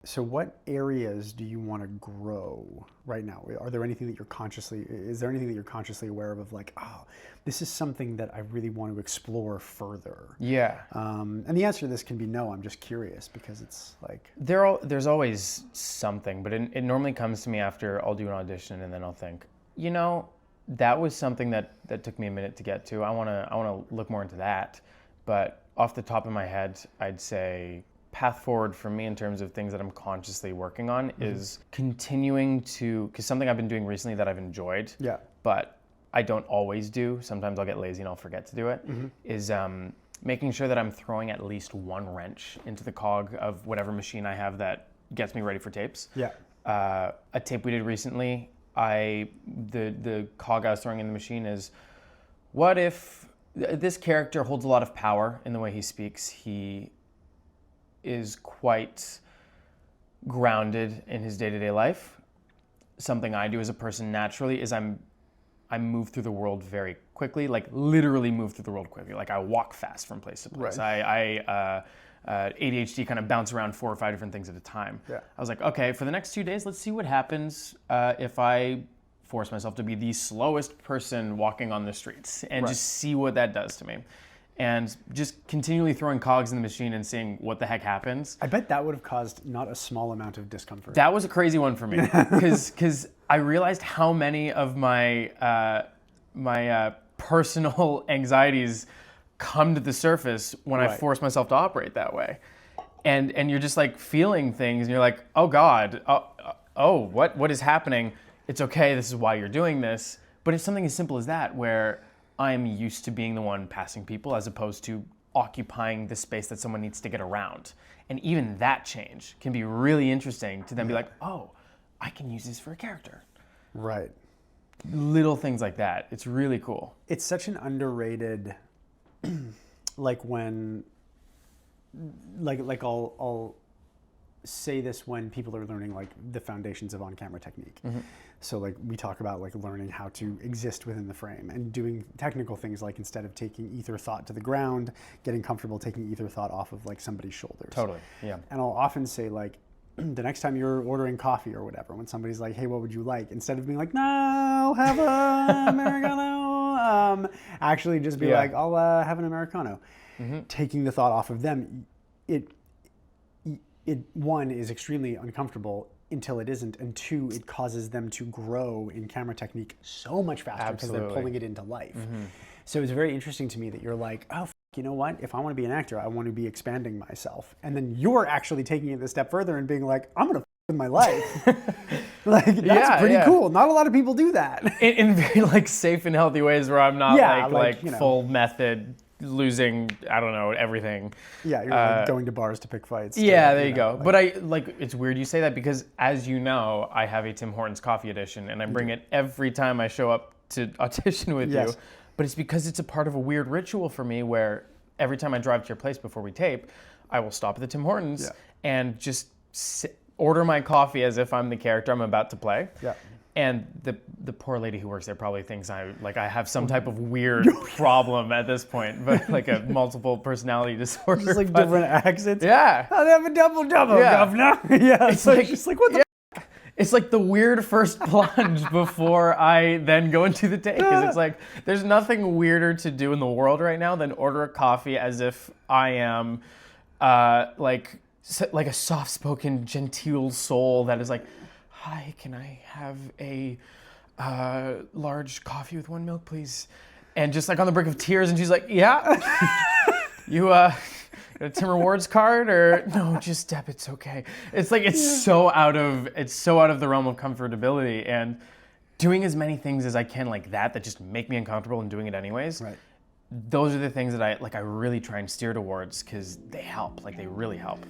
So what areas do you want to grow right now? Are there anything that is there anything that you're consciously aware of like, oh, this is something that I really want to explore further? Yeah. And the answer to this can be no. I'm just curious because it's like... There's always something, but it normally comes to me after I'll do an audition and then I'll think, that was something that took me a minute to get to. I want to look more into that. But off the top of my head, I'd say path forward for me in terms of things that I'm consciously working on is continuing to, because something I've been doing recently that I've enjoyed, but I don't always do, sometimes I'll get lazy and I'll forget to do it, is making sure that I'm throwing at least one wrench into the cog of whatever machine I have that gets me ready for tapes. A tape we did recently, the cog I was throwing in the machine is, what if this character holds a lot of power in the way he speaks? He is quite grounded in his day-to-day life. Something I do as a person naturally is I move through the world very quickly, like literally move through the world quickly. Like I walk fast from place to place. I ADHD kind of bounce around 4 or 5 different things at a time. I was like, okay, for the next 2 days, let's see what happens if I force myself to be the slowest person walking on the streets and just see what that does to me. And just continually throwing cogs in the machine and seeing what the heck happens. I bet that would have caused not a small amount of discomfort. That was a crazy one for me because I realized how many of my personal anxieties come to the surface when I force myself to operate that way. And you're just like feeling things and you're like, oh God, what is happening? It's okay, this is why you're doing this. But it's something as simple as that where I'm used to being the one passing people as opposed to occupying the space that someone needs to get around. And even that change can be really interesting to then be like, oh, I can use this for a character. Right. Little things like that. It's really cool. It's such an underrated, like when, like I'll say this when people are learning like the foundations of on-camera technique. So like we talk about like learning how to exist within the frame and doing technical things like instead of taking ether thought to the ground, getting comfortable taking ether thought off of like somebody's shoulders. Totally, yeah. And I'll often say like, the next time you're ordering coffee or whatever, when somebody's like, hey, what would you like? Instead of being like, no, I'll have an Americano, actually just be like, I'll have an Americano. Taking the thought off of them, it one is extremely uncomfortable until it isn't, and 2, it causes them to grow in camera technique so much faster because they're pulling it into life. So it's very interesting to me that you're like, oh, you know what? If I want to be an actor, I want to be expanding myself. And then you're actually taking it a step further and being like, I'm going to with my life. Like, that's pretty cool. Not a lot of people do that. In very like safe and healthy ways where I'm not like full method losing, I don't know, everything. Yeah, you're like going to bars to pick fights. Yeah, there you go. Like, but it's weird you say that because as you know, I have a Tim Hortons coffee edition and I bring it every time I show up to audition with you. But it's because it's a part of a weird ritual for me where every time I drive to your place before we tape, I will stop at the Tim Hortons and just order my coffee as if I'm the character I'm about to play. And the poor lady who works there probably thinks I have some type of weird problem at this point, but like a multiple personality disorder. Just like different accents. Yeah. I'll have a double, governor. It's like, just like, what the It's like the weird first plunge before I then go into the take. Because it's like, there's nothing weirder to do in the world right now than order a coffee as if I am like a soft-spoken, genteel soul that is like, hi, can I have a large coffee with 1 milk, please? And just like on the brink of tears, and she's like, yeah. You got a Tim Rewards card, or no, just debit's okay. It's like it's so out of the realm of comfortability, and doing as many things as I can like that just make me uncomfortable and doing it anyways. Right. Those are the things that I really try and steer towards because they help. Like they really help.